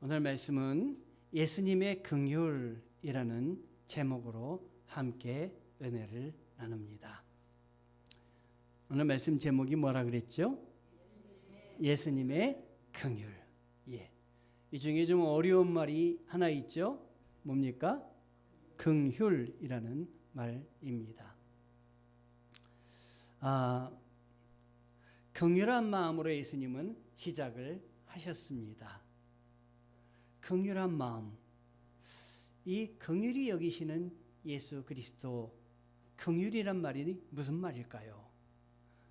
오늘 말씀은 예수님의 긍휼이라는 제목으로 함께 은혜를 나눕니다. 오늘 말씀 제목이 뭐라 그랬죠? 예수님의 긍휼. 이 중에 좀 어려운 말이 하나 있죠? 뭡니까? 긍휼이라는 말입니다. 긍휼한 마음으로 예수님은 시작을 하셨습니다. 긍휼한 마음, 이 긍휼히 여기시는 예수 그리스도, 긍휼이란 말이 무슨 말일까요?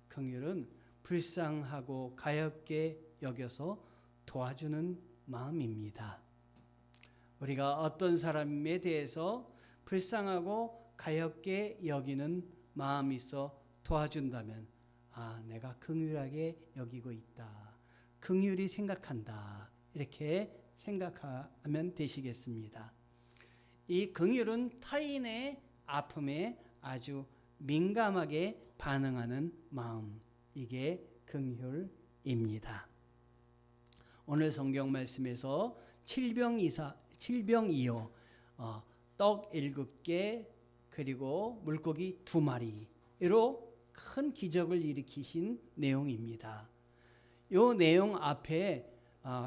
긍휼은 불쌍하고 가엾게 여겨서 도와주는 마음입니다. 우리가 어떤 사람에 대해서 불쌍하고 가엾게 여기는 마음이 있어 도와준다면, 내가 긍휼하게 여기고 있다, 긍휼히 생각한다, 이렇게 생각하면 되시겠습니다. 이 긍휼은 타인의 아픔에 아주 민감하게 반응하는 마음, 이게 긍휼입니다. 오늘 성경 말씀에서 칠병이어 떡 7개 그리고 물고기 2마리로 큰 기적을 일으키신 내용입니다. 이 내용 앞에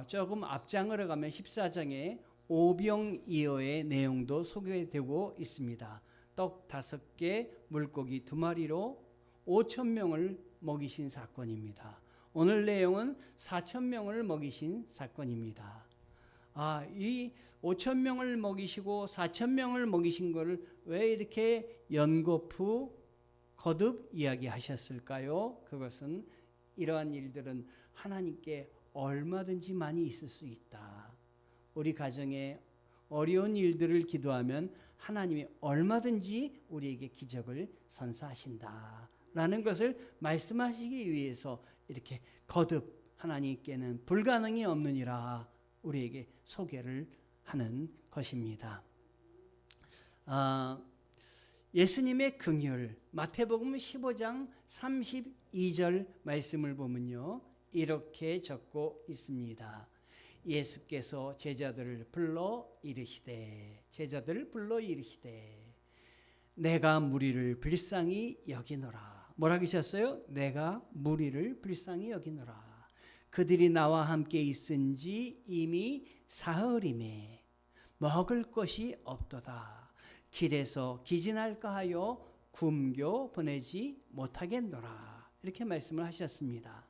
조금 앞장으로 가면 14장에 오병이어의 내용도 소개되고 있습니다. 떡 5개, 물고기 2마리로 5,000명을 먹이신 사건입니다. 오늘 내용은 4,000명을 먹이신 사건입니다. 이 5,000명을 먹이시고 4,000명을 먹이신 것을 왜 이렇게 연거푸 거듭 이야기하셨을까요? 그것은 이러한 일들은 하나님께 얼마든지 많이 있을 수 있다. 우리 가정에 어려운 일들을 기도하면 하나님이 얼마든지 우리에게 기적을 선사하신다 라는 것을 말씀하시기 위해서 이렇게 거듭 하나님께는 불가능이 없느니라 우리에게 소개를 하는 것입니다. 예수님의 긍휼, 마태복음 15장 32절 말씀을 보면요, 이렇게 적고 있습니다. 예수께서 제자들을 불러 이르시되 내가 무리를 불쌍히 여기노라. 뭐라 그러셨어요? 내가 무리를 불쌍히 여기노라. 그들이 나와 함께 있은지 이미 사흘이매 먹을 것이 없도다. 길에서 기진할까 하여 굶겨 보내지 못하겠노라. 이렇게 말씀을 하셨습니다.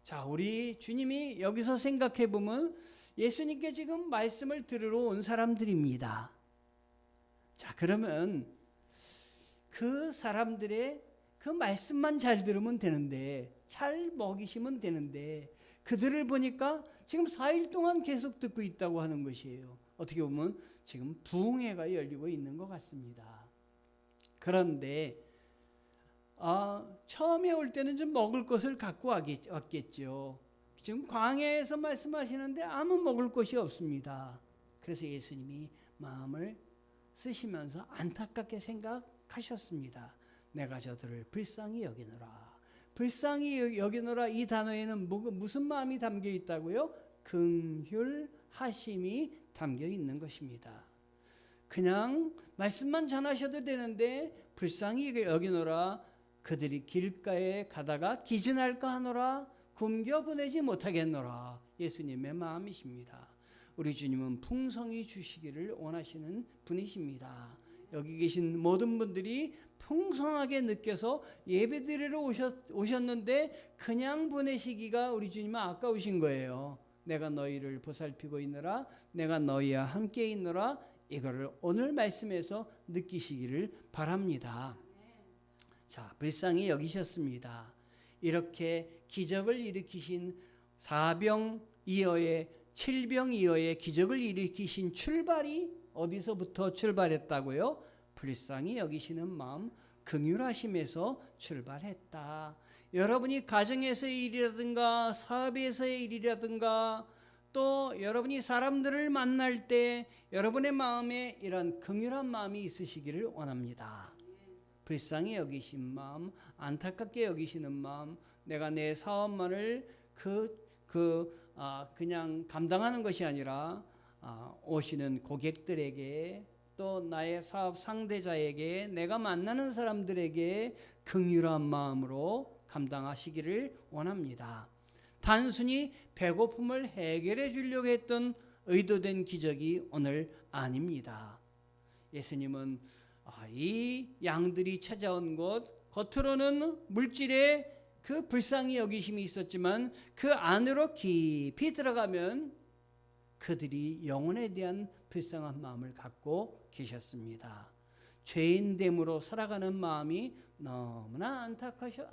자, 우리 주님이 여기서 생각해 보면 예수님께 지금 말씀을 들으러 온 사람들입니다. 자, 그러면 그 사람들의 그 말씀만 잘 들으면 되는데, 잘 먹이시면 되는데, 그들을 보니까 지금 4일 동안 계속 듣고 있다고 하는 것이에요. 어떻게 보면 지금 부흥회가 열리고 있는 것 같습니다. 그런데 처음에 올 때는 좀 먹을 것을 갖고 왔겠죠. 지금 광야에서 말씀하시는데 아무 먹을 것이 없습니다. 그래서 예수님이 마음을 쓰시면서 안타깝게 생각하셨습니다. 내가 저들을 불쌍히 여기노라. 불쌍히 여기노라, 이 단어에는 무슨 마음이 담겨 있다고요? 긍휼하심이 담겨 있는 것입니다. 그냥 말씀만 전하셔도 되는데 불쌍히 여기노라. 그들이 길가에 가다가 기진할까 하노라. 굶겨 보내지 못하겠노라. 예수님의 마음이십니다. 우리 주님은 풍성히 주시기를 원하시는 분이십니다. 여기 계신 모든 분들이 풍성하게 느껴서 예배드리러 오셨는데 그냥 보내시기가 우리 주님은 아까우신 거예요. 내가 너희를 보살피고 있노라. 내가 너희와 함께 있노라. 이거를 오늘 말씀에서 느끼시기를 바랍니다. 자, 불쌍히 여기셨습니다. 이렇게 기적을 일으키신 4병이어의 7병이어의 기적을 일으키신 출발이 어디서부터 출발했다고요? 불쌍히 여기시는 마음, 긍휼하심에서 출발했다. 여러분이 가정에서의 일이라든가 사업에서의 일이라든가 또 여러분이 사람들을 만날 때 여러분의 마음에 이런 긍휼한 마음이 있으시기를 원합니다. 불쌍히 여기신 마음, 안타깝게 여기시는 마음, 내가 내 사업만을 그냥 감당하는 것이 아니라 오시는 고객들에게 또 나의 사업 상대자에게 내가 만나는 사람들에게 긍휼한 마음으로 감당하시기를 원합니다. 단순히 배고픔을 해결해 주려고 했던 의도된 기적이 오늘 아닙니다. 예수님은 이 양들이 찾아온 곳, 겉으로는 물질의 그 불쌍히 여기심이 있었지만 그 안으로 깊이 들어가면 그들이 영혼에 대한 불쌍한 마음을 갖고 계셨습니다. 죄인됨으로 살아가는 마음이 너무나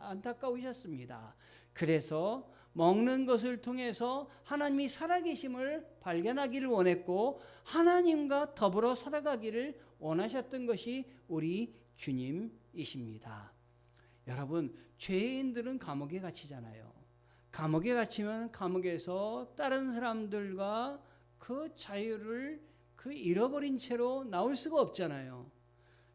안타까우셨습니다. 그래서 먹는 것을 통해서 하나님이 살아계심을 발견하기를 원했고 하나님과 더불어 살아가기를 원하셨던 것이 우리 주님이십니다. 여러분, 죄인들은 감옥에 갇히잖아요. 감옥에 갇히면 감옥에서 다른 사람들과 그 자유를 잃어버린 채로 나올 수가 없잖아요.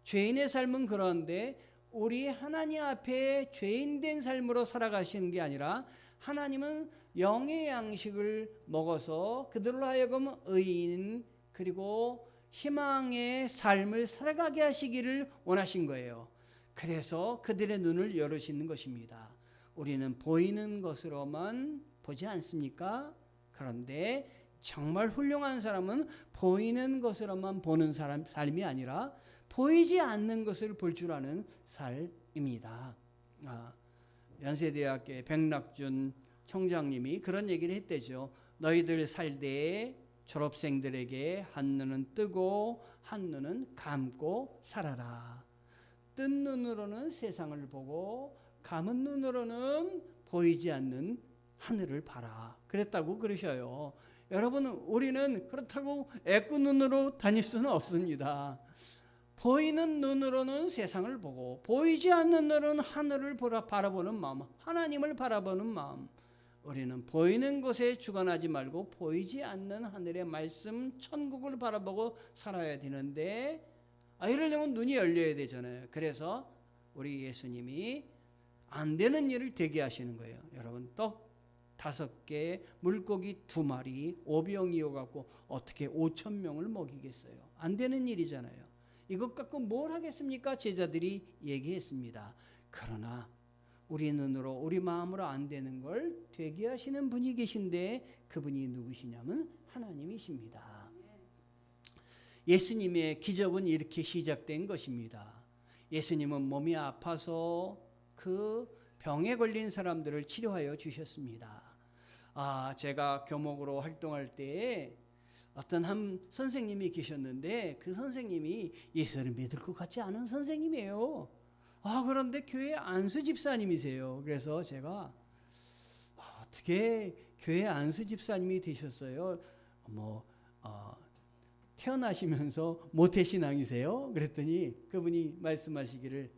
죄인의 삶은 그런데 우리 하나님 앞에 죄인된 삶으로 살아가시는 게 아니라 하나님은 영의 양식을 먹어서 그들로 하여금 의인 그리고 희망의 삶을 살아가게 하시기를 원하신 거예요. 그래서 그들의 눈을 열으시는 것입니다. 우리는 보이는 것으로만 보지 않습니까? 그런데 정말 훌륭한 사람은 보이는 것으로만 보는 삶이 아니라 보이지 않는 것을 볼 줄 아는 삶입니다. 연세대학교의 백낙준 총장님이 그런 얘기를 했대죠. 너희들 살때 졸업생들에게 한 눈은 뜨고 한 눈은 감고 살아라. 뜬 눈으로는 세상을 보고 감은 눈으로는 보이지 않는 하늘을 봐라. 그랬다고 그러셔요. 여러분, 우리는 그렇다고 애꾸 눈으로 다닐 수는 없습니다. 보이는 눈으로는 세상을 보고 보이지 않는 눈으로는 하늘을 바라보는 마음, 하나님을 바라보는 마음. 우리는 보이는 것에 주관하지 말고 보이지 않는 하늘의 말씀, 천국을 바라보고 살아야 되는데 이러려면 눈이 열려야 되잖아요. 그래서 우리 예수님이 안 되는 일을 되게 하시는 거예요. 여러분, 떡 5개, 물고기 2마리, 오병이어 갖고 어떻게 5,000명을 먹이겠어요? 안 되는 일이잖아요. 이것 갖고 뭘 하겠습니까? 제자들이 얘기했습니다. 그러나 우리 눈으로 우리 마음으로 안 되는 걸 되게 하시는 분이 계신데 그분이 누구시냐면 하나님이십니다. 예수님의 기적은 이렇게 시작된 것입니다. 예수님은 몸이 아파서 그 병에 걸린 사람들을 치료하여 주셨습니다. 제가 교목으로 활동할 때 어떤 한 선생님이 계셨는데 그 선생님이 예수를 믿을 것 같지 않은 선생님이에요. 그런데 교회 안수 집사님이세요. 그래서 제가 어떻게 교회 안수 집사님이 되셨어요? 태어나시면서 모태신앙이세요? 그랬더니 그분이 말씀하시기를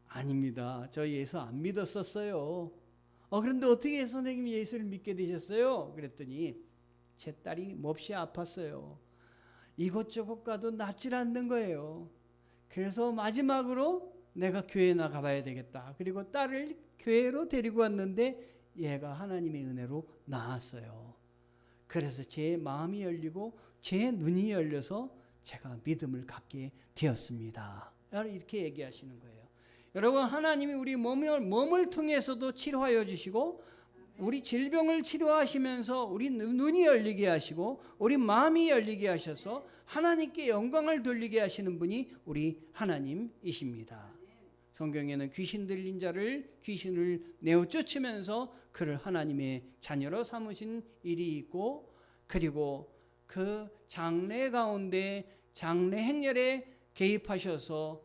아닙니다. 저 예수 안 믿었었어요. 그런데 어떻게 선생님이 예수를 믿게 되셨어요? 그랬더니 제 딸이 몹시 아팠어요. 이것저것 가도 낫질 않는 거예요. 그래서 마지막으로 내가 교회 나가봐야 되겠다. 그리고 딸을 교회로 데리고 왔는데 얘가 하나님의 은혜로 나았어요. 그래서 제 마음이 열리고 제 눈이 열려서 제가 믿음을 갖게 되었습니다. 이렇게 얘기하시는 거예요. 여러분, 하나님이 우리 몸을 통해서도 치료하여 주시고 우리 질병을 치료하시면서 우리 눈이 열리게 하시고 우리 마음이 열리게 하셔서 하나님께 영광을 돌리게 하시는 분이 우리 하나님이십니다. 성경에는 귀신 들린 자를 귀신을 내어 쫓으면서 그를 하나님의 자녀로 삼으신 일이 있고 그리고 그 장례 가운데 장례 행렬에 개입하셔서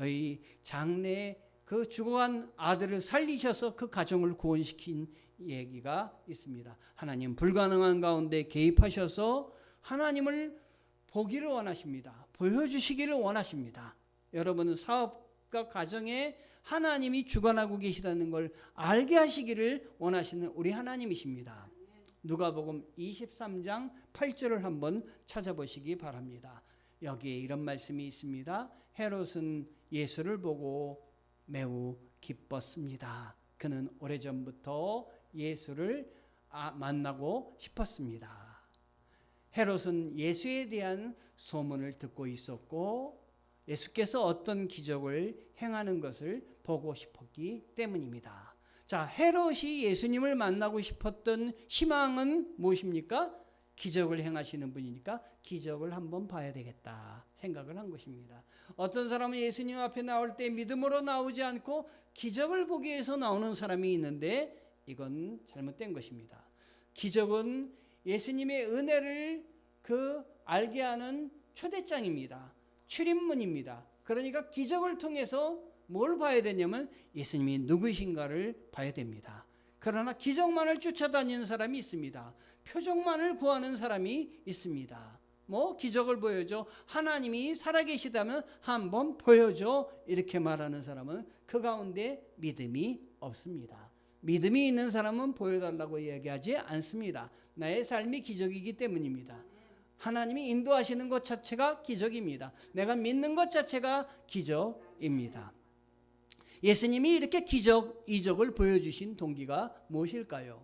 이 장례 그 죽어간 아들을 살리셔서 그 가정을 구원시킨 얘기가 있습니다. 하나님 불가능한 가운데 개입하셔서 하나님을 보기를 원하십니다. 보여주시기를 원하십니다. 여러분은 사업과 가정에 하나님이 주관하고 계시다는 걸 알게 하시기를 원하시는 우리 하나님이십니다. 누가복음 23장 8절을 한번 찾아보시기 바랍니다. 여기에 이런 말씀이 있습니다. 헤롯은 예수를 보고 매우 기뻤습니다. 그는 오래전부터 예수를 만나고 싶었습니다. 헤롯은 예수에 대한 소문을 듣고 있었고 예수께서 어떤 기적을 행하는 것을 보고 싶었기 때문입니다. 자, 헤롯이 예수님을 만나고 싶었던 희망은 무엇입니까? 기적을 행하시는 분이니까 기적을 한번 봐야 되겠다 생각을 한 것입니다. 어떤 사람은 예수님 앞에 나올 때 믿음으로 나오지 않고 기적을 보기 위해서 나오는 사람이 있는데 이건 잘못된 것입니다. 기적은 예수님의 은혜를 알게 하는 초대장입니다. 출입문입니다. 그러니까 기적을 통해서 뭘 봐야 되냐면 예수님이 누구신가를 봐야 됩니다. 그러나 기적만을 쫓아다니는 사람이 있습니다. 표적만을 구하는 사람이 있습니다. 뭐 기적을 보여줘, 하나님이 살아계시다면 한번 보여줘, 이렇게 말하는 사람은 그 가운데 믿음이 없습니다. 믿음이 있는 사람은 보여달라고 이야기하지 않습니다. 나의 삶이 기적이기 때문입니다. 하나님이 인도하시는 것 자체가 기적입니다. 내가 믿는 것 자체가 기적입니다. 예수님이 이렇게 기적, 이적을 보여주신 동기가 무엇일까요?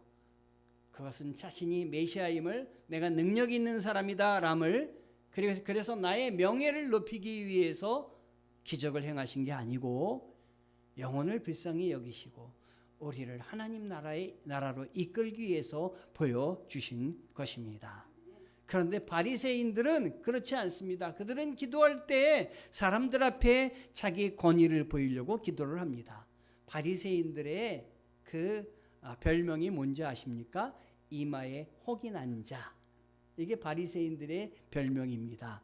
그것은 자신이 메시아임을, 내가 능력 있는 사람이다 람을, 그래서 나의 명예를 높이기 위해서 기적을 행하신 게 아니고 영혼을 불쌍히 여기시고 우리를 하나님 나라로 이끌기 위해서 보여주신 것입니다. 그런데 바리새인들은 그렇지 않습니다. 그들은 기도할 때 사람들 앞에 자기 권위를 보이려고 기도를 합니다. 바리새인들의 별명이 뭔지 아십니까? 이마에 혹이 난 자. 이게 바리새인들의 별명입니다.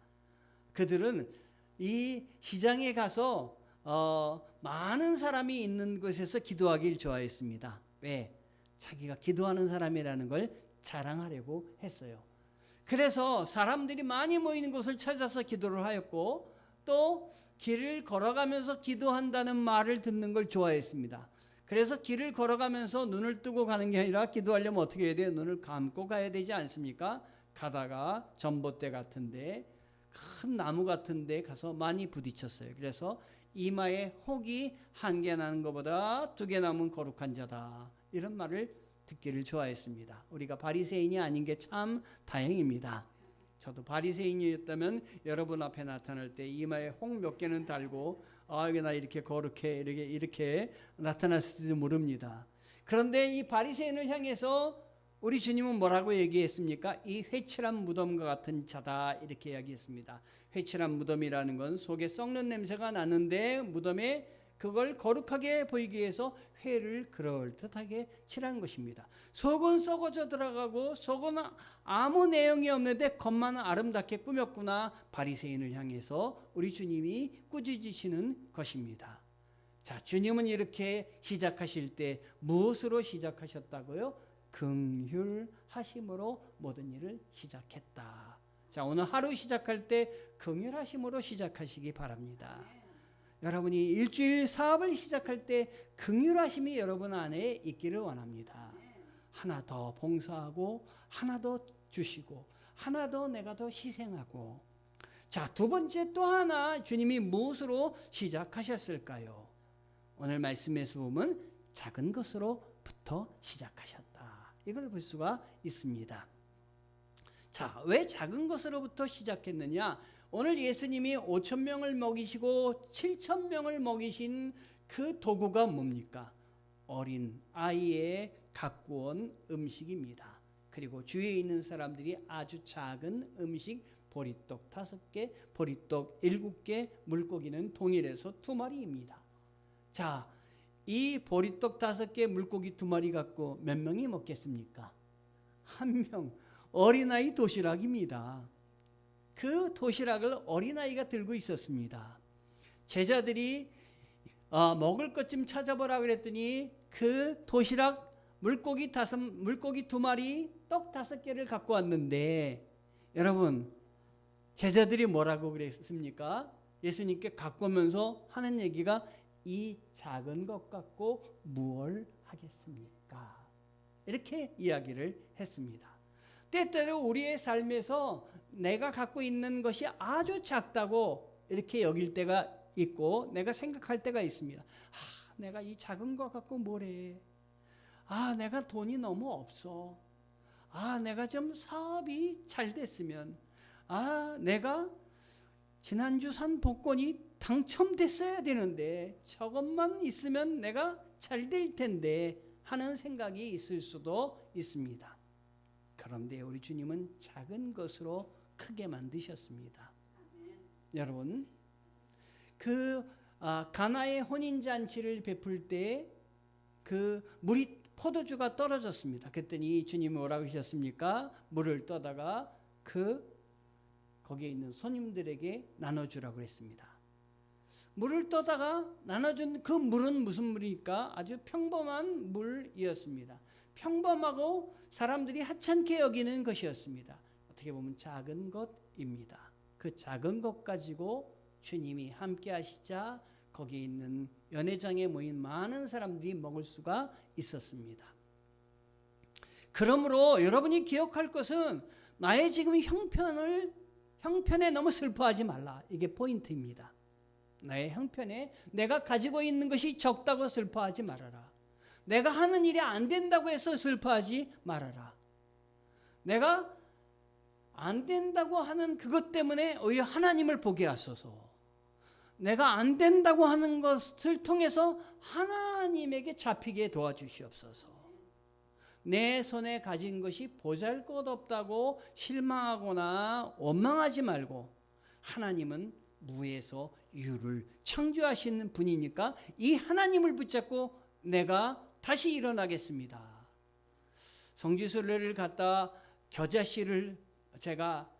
그들은 이 시장에 가서 많은 사람이 있는 곳에서 기도하길 좋아했습니다. 왜? 자기가 기도하는 사람이라는 걸 자랑하려고 했어요. 그래서 사람들이 많이 모이는 곳을 찾아서 기도를 하였고 또 길을 걸어가면서 기도한다는 말을 듣는 걸 좋아했습니다. 그래서 길을 걸어가면서 눈을 뜨고 가는 게 아니라 기도하려면 어떻게 해야 돼요? 눈을 감고 가야 되지 않습니까? 가다가 전봇대 같은데 큰 나무 같은데 가서 많이 부딪혔어요. 그래서 이마에 혹이 한 개 나는 것보다 두 개 남은 거룩한 자다, 이런 말을 듣기를 좋아했습니다. 우리가 바리새인이 아닌 게 참 다행입니다. 저도 바리새인이었다면 여러분 앞에 나타날 때 이마에 혹 몇 개는 달고 이게 나 이렇게 거룩해 이렇게 나타났을지도 모릅니다. 그런데 이 바리새인을 향해서 우리 주님은 뭐라고 얘기했습니까? 이 회칠한 무덤과 같은 자다, 이렇게 이야기했습니다. 회칠한 무덤이라는 건 속에 썩는 냄새가 나는데 무덤에 그걸 거룩하게 보이기 위해서 회를 그럴듯하게 칠한 것입니다. 속은 썩어져 들어가고 속은 아무 내용이 없는데 겉만 아름답게 꾸몄구나, 바리새인을 향해서 우리 주님이 꾸짖으시는 것입니다. 자, 주님은 이렇게 시작하실 때 무엇으로 시작하셨다고요? 긍휼하심으로 모든 일을 시작했다. 자, 오늘 하루 시작할 때 긍휼하심으로 시작하시기 바랍니다. 여러분이 일주일 사업을 시작할 때 긍휼하심이 여러분 안에 있기를 원합니다. 하나 더 봉사하고 하나 더 주시고 하나 더 내가 더 희생하고. 자, 두 번째 또 하나 주님이 무엇으로 시작하셨을까요? 오늘 말씀에서 보면 작은 것으로부터 시작하셨다, 이걸 볼 수가 있습니다. 자, 왜 작은 것으로부터 시작했느냐? 오늘 예수님이 5,000명을 먹이시고 7,000명을 먹이신 그 도구가 뭡니까? 어린 아이의 갖고 온 음식입니다. 그리고 주위에 있는 사람들이 아주 작은 음식, 보리떡 5개, 보리떡 7개, 물고기는 동일해서 2마리입니다. 자, 이 보리떡 5개, 물고기 2마리 갖고 몇 명이 먹겠습니까? 1명. 어린아이 도시락입니다. 그 도시락을 어린아이가 들고 있었습니다. 제자들이 먹을 것 좀 찾아보라 그랬더니 그 도시락 물고기 2마리, 떡 5개를 갖고 왔는데, 여러분 제자들이 뭐라고 그랬습니까? 예수님께 갖고 오면서 하는 얘기가 이 작은 것 갖고 무엇을 하겠습니까? 이렇게 이야기를 했습니다. 때때로 우리의 삶에서 내가 갖고 있는 것이 아주 작다고 이렇게 여길 때가 있고 내가 생각할 때가 있습니다. 내가 이 작은 것 갖고 뭘 해? 내가 돈이 너무 없어. 내가 좀 사업이 잘 됐으면, 내가 지난주 산 복권이 당첨됐어야 되는데 저것만 있으면 내가 잘 될 텐데 하는 생각이 있을 수도 있습니다. 그런데 우리 주님은 작은 것으로 크게 만드셨습니다. 여러분, 가나의 혼인잔치를 베풀 때 그 물이 포도주가 떨어졌습니다. 그랬더니 주님이 뭐라고 하셨습니까? 물을 떠다가 거기에 있는 손님들에게 나눠주라고 했습니다. 물을 떠다가 나눠준 그 물은 무슨 물입니까? 아주 평범한 물이었습니다. 평범하고 사람들이 하찮게 여기는 것이었습니다. 어떻게 보면 작은 것입니다. 그 작은 것 가지고 주님이 함께 하시자 거기에 있는 연회장에 모인 많은 사람들이 먹을 수가 있었습니다. 그러므로 여러분이 기억할 것은 나의 지금 형편에 너무 슬퍼하지 말라. 이게 포인트입니다. 나의 형편에 내가 가지고 있는 것이 적다고 슬퍼하지 말아라. 내가 하는 일이 안 된다고 해서 슬퍼하지 말아라. 내가 안 된다고 하는 그것 때문에 오히려 하나님을 보게 하소서. 내가 안 된다고 하는 것을 통해서 하나님에게 잡히게 도와주시옵소서. 내 손에 가진 것이 보잘것없다고 실망하거나 원망하지 말고, 하나님은 무에서 유를 창조하시는 분이니까 이 하나님을 붙잡고 내가 다시 일어나겠습니다. 성지순례를 갔다 겨자씨를 제가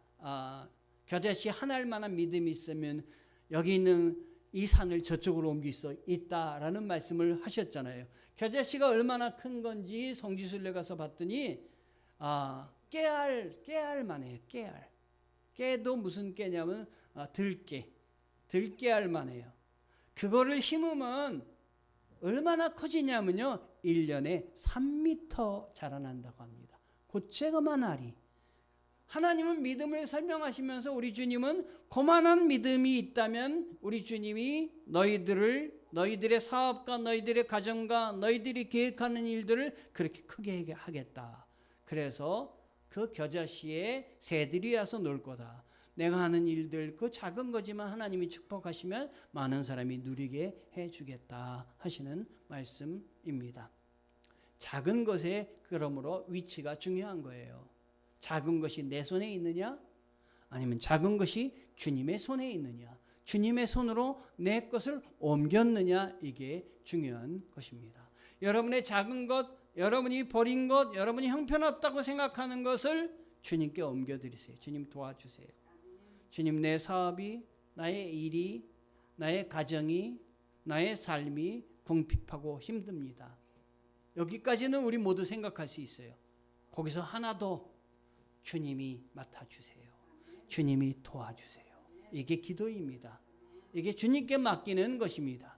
겨자씨 하나일 만한 믿음이 있으면 여기 있는 이 산을 저쪽으로 옮길 수 있다라는 말씀을 하셨잖아요. 겨자씨가 얼마나 큰 건지 성지순례 가서 봤더니 깨알만 해요. 깨도 무슨 깨냐면 들깨알만 해요. 그거를 심으면 얼마나 커지냐면요, 1년에 3m 자라난다고 합니다. 고체그만 알이. 하나님은 믿음을 설명하시면서 우리 주님은 고만한 믿음이 있다면 우리 주님이 너희들의 사업과 너희들의 가정과 너희들이 계획하는 일들을 그렇게 크게 하겠다. 그래서 그 겨자씨에 새들이 와서 놀 거다. 내가 하는 일들 그 작은 거지만 하나님이 축복하시면 많은 사람이 누리게 해주겠다 하시는 말씀입니다. 작은 것에 그러므로 위치가 중요한 거예요. 작은 것이 내 손에 있느냐? 아니면 작은 것이 주님의 손에 있느냐? 주님의 손으로 내 것을 옮겼느냐? 이게 중요한 것입니다. 여러분의 작은 것, 여러분이 버린 것, 여러분이 형편없다고 생각하는 것을 주님께 옮겨드리세요. 주님 도와주세요. 주님, 내 사업이, 나의 일이, 나의 가정이, 나의 삶이 궁핍하고 힘듭니다. 여기까지는 우리 모두 생각할 수 있어요. 거기서 하나 더 주님이 맡아주세요. 주님이 도와주세요. 이게 기도입니다. 이게 주님께 맡기는 것입니다.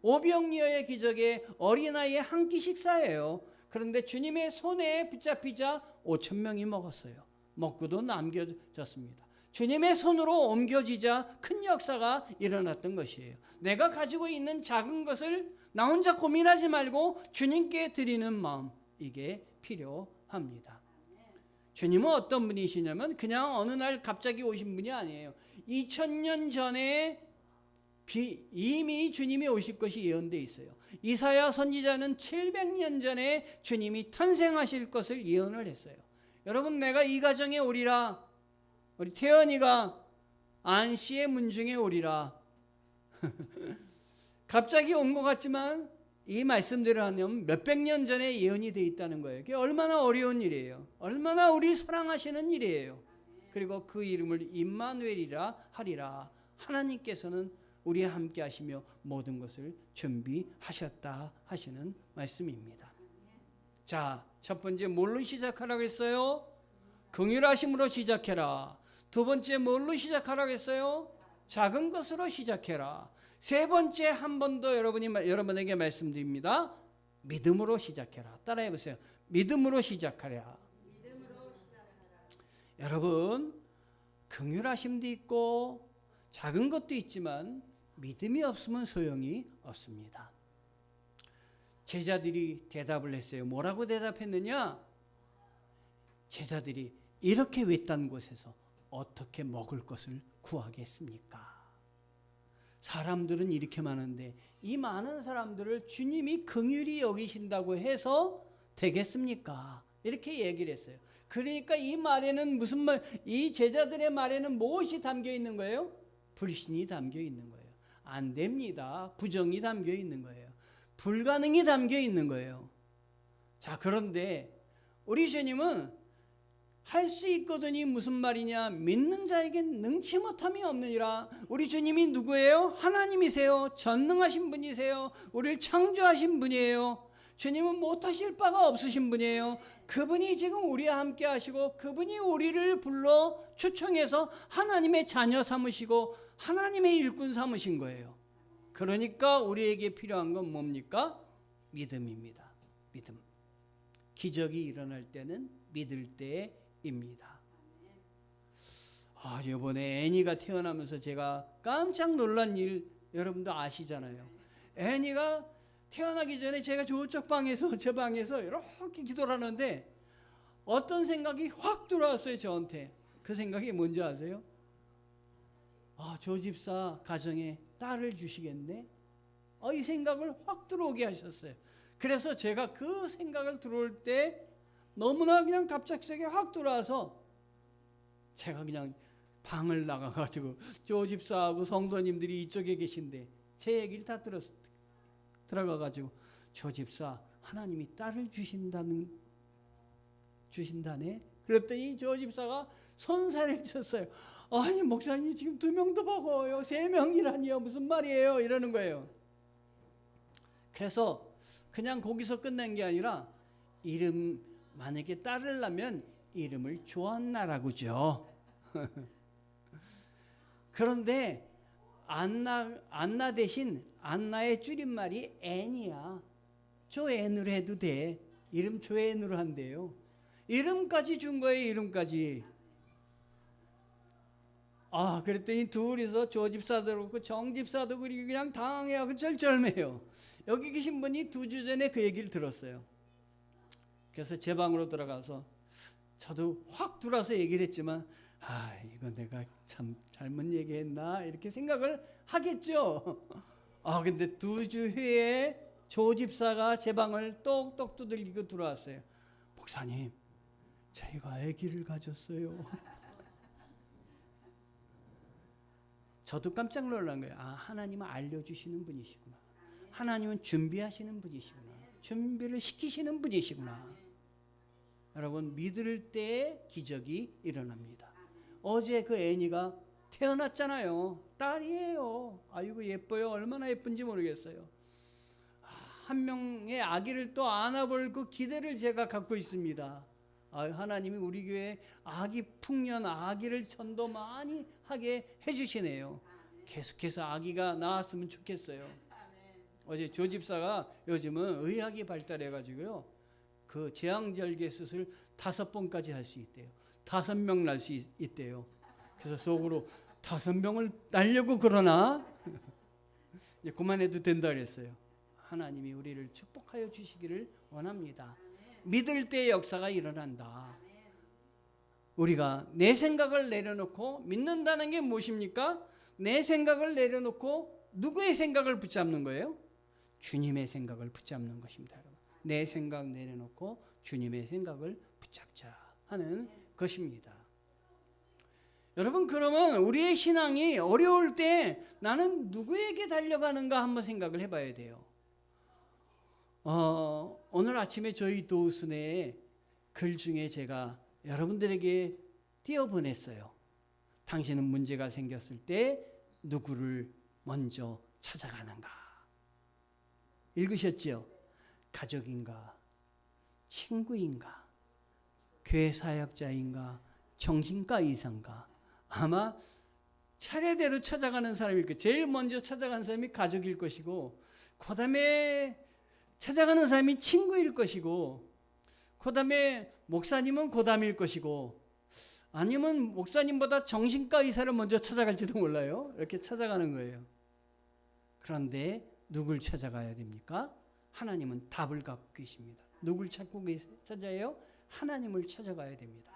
오병이어의 기적에 어린아이의 한 끼 식사예요. 그런데 주님의 손에 붙잡히자 5,000명이 먹었어요. 먹고도 남겨졌습니다. 주님의 손으로 옮겨지자 큰 역사가 일어났던 것이에요. 내가 가지고 있는 작은 것을 나 혼자 고민하지 말고 주님께 드리는 마음, 이게 필요합니다. 주님은 어떤 분이시냐면 그냥 어느 날 갑자기 오신 분이 아니에요. 2000년 전에 이미 주님이 오실 것이 예언되어 있어요. 이사야 선지자는 700년 전에 주님이 탄생하실 것을 예언을 했어요. 여러분, 내가 이 가정에 오리라, 우리 태연이가 안씨의 문중에 오리라. 갑자기 온 것 같지만 이 말씀대로 하면 몇백 년 전에 예언이 되어 있다는 거예요. 그게 얼마나 어려운 일이에요. 얼마나 우리 사랑하시는 일이에요. 그리고 그 이름을 임마누엘이라 하리라. 하나님께서는 우리와 함께 하시며 모든 것을 준비하셨다 하시는 말씀입니다. 자, 첫 번째 뭘로 시작하라고 했어요? 긍휼하심으로 시작해라. 두 번째 뭘로 시작하라고 했어요? 작은 것으로 시작해라. 세 번째, 한 번 더 여러분에게 말씀드립니다. 믿음으로 시작해라. 따라해 보세요. 믿음으로 시작하라. 여러분, 긍휼하심도 있고 작은 것도 있지만 믿음이 없으면 소용이 없습니다. 제자들이 대답을 했어요. 뭐라고 대답했느냐? 제자들이 이렇게 외딴 곳에서 어떻게 먹을 것을 구하겠습니까? 사람들은 이렇게 많은데 이 많은 사람들을 주님이 긍휼히 여기신다고 해서 되겠습니까? 이렇게 얘기를 했어요. 그러니까 이 말에는 무슨 말, 이 제자들의 말에는 무엇이 담겨 있는 거예요? 불신이 담겨 있는 거예요. 안 됩니다. 부정이 담겨 있는 거예요. 불가능이 담겨 있는 거예요. 자, 그런데 우리 주님은 할 수 있거든이 무슨 말이냐? 믿는 자에겐 능치 못함이 없느니라. 우리 주님이 누구예요? 하나님이세요. 전능하신 분이세요. 우리를 창조하신 분이에요. 주님은 못하실 바가 없으신 분이에요. 그분이 지금 우리와 함께 하시고 그분이 우리를 불러 초청해서 하나님의 자녀 삼으시고 하나님의 일꾼 삼으신 거예요. 그러니까 우리에게 필요한 건 뭡니까? 믿음입니다. 믿음. 기적이 일어날 때는 믿을 때입니다. 이번에 애니가 태어나면서 제가 깜짝 놀란 일 여러분도 아시잖아요. 애니가 태어나기 전에 제가 저쪽 방에서 저 방에서 이렇게 기도를 하는데 어떤 생각이 확 들어왔어요. 저한테. 그 생각이 뭔지 아세요? 저 집사 가정에 딸을 주시겠네? 이 생각을 확 들어오게 하셨어요. 그래서 제가 그 생각을 들어올 때 너무나 그냥 갑작스럽게 확 들어와서 제가 그냥 방을 나가가지고 조 집사하고 성도님들이 이쪽에 계신데 제 얘기를 다 들어가가지고 조 집사 하나님이 딸을 주신다네. 그랬더니 조 집사가 손살을 쳤어요. 아니 목사님 지금 2명도 먹어요. 3명이라니요. 무슨 말이에요? 이러는 거예요. 그래서 그냥 거기서 끝난 게 아니라 이름 만약에 딸을 낳으면 이름을 조안나라고죠. 그런데 안나 대신 안나의 줄임말이 앤이야. 조앤으로 해도 돼. 이름 조앤으로 한대요. 이름까지 준 거예요. 이름까지. 그랬더니 둘이서 조 집사도 그렇고 정 집사도 그리고 그냥 당황해하고 쩔쩔매요. 여기 계신 분이 2주 전에 그 얘기를 들었어요. 그래서 제 방으로 들어가서 저도 확 들어와서 얘기를 했지만 이거 내가 참 잘못 얘기했나 이렇게 생각을 하겠죠. 근데 2주 후에 조 집사가 제 방을 똑똑 두들기고 들어왔어요. 목사님, 저희가 아기를 가졌어요. 저도 깜짝 놀란 거예요. 하나님은 알려주시는 분이시구나. 하나님은 준비하시는 분이시구나. 준비를 시키시는 분이시구나. 여러분, 믿을 때 기적이 일어납니다. 어제 그 애니가 태어났잖아요. 딸이에요. 아이고 예뻐요. 얼마나 예쁜지 모르겠어요. 한 명의 아기를 또 안아볼 그 기대를 제가 갖고 있습니다. 하나님이 우리 교회에 아기 풍년, 아기를 전도 많이 하게 해주시네요. 계속해서 아기가 나왔으면 좋겠어요. 어제 조 집사가 요즘은 의학이 발달해가지고요, 그 제왕절개 수술 5번까지 할 수 있대요. 5명 날 수 있대요. 그래서 속으로 5명을 날려고 그러나 이제 그만해도 된다 그랬어요. 하나님이 우리를 축복하여 주시기를 원합니다. 믿을 때 역사가 일어난다. 우리가 내 생각을 내려놓고 믿는다는 게 무엇입니까? 내 생각을 내려놓고 누구의 생각을 붙잡는 거예요? 주님의 생각을 붙잡는 것입니다. 여러분. 내 생각 내려놓고 주님의 생각을 붙잡자 하는 것입니다. 여러분, 그러면 우리의 신앙이 어려울 때 나는 누구에게 달려가는가 한번 생각을 해봐야 돼요. 오늘 아침에 저희 도우스네의 글 중에 제가 여러분들에게 띄워보냈어요. 당신은 문제가 생겼을 때 누구를 먼저 찾아가는가? 읽으셨죠? 가족인가? 친구인가? 교회 사역자인가? 정신과 의사인가? 아마 차례대로 찾아가는 사람일 거예요. 제일 먼저 찾아가는 사람이 가족일 것이고, 그 다음에 찾아가는 사람이 친구일 것이고, 그 다음에 목사님은 그 다음일 것이고, 아니면 목사님보다 정신과 의사를 먼저 찾아갈지도 몰라요. 이렇게 찾아가는 거예요. 그런데 누굴 찾아가야 됩니까? 하나님은 답을 갖고 계십니다. 누굴 찾아요? 하나님을 찾아가야 됩니다.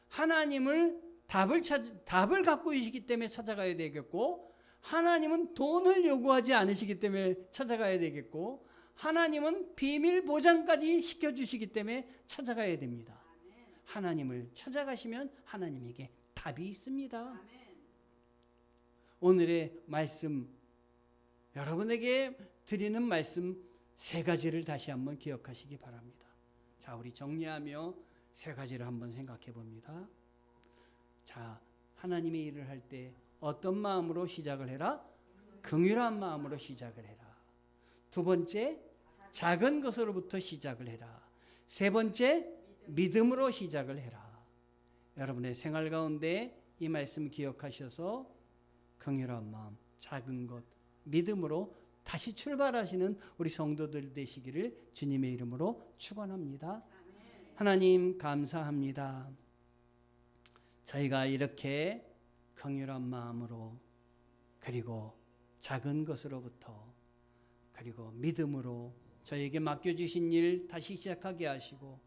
하나님을 답을 갖고 계시기 때문에 찾아가야 되겠고, 하나님은 돈을 요구하지 않으시기 때문에 찾아가야 되겠고, 하나님은 비밀 보장까지 시켜주시기 때문에 찾아가야 됩니다. 하나님을 찾아가시면 하나님에게 답이 있습니다. 오늘의 말씀, 여러분에게 드리는 말씀 세 가지를 다시 한번 기억하시기 바랍니다. 자, 우리 정리하며 세 가지를 한번 생각해 봅니다. 자, 하나님의 일을 할 때 어떤 마음으로 시작을 해라? 긍휼한 마음으로 시작을 해라. 두 번째, 작은 것으로부터 시작을 해라. 세 번째, 믿음으로 시작을 해라. 여러분의 생활 가운데 이 말씀 기억하셔서 긍휼한 마음, 작은 것, 믿음으로 다시 출발하시는 우리 성도들 되시기를 주님의 이름으로 축원합니다. 하나님 감사합니다. 저희가 이렇게 긍휼한 마음으로, 그리고 작은 것으로부터, 그리고 믿음으로 저에게 맡겨주신 일 다시 시작하게 하시고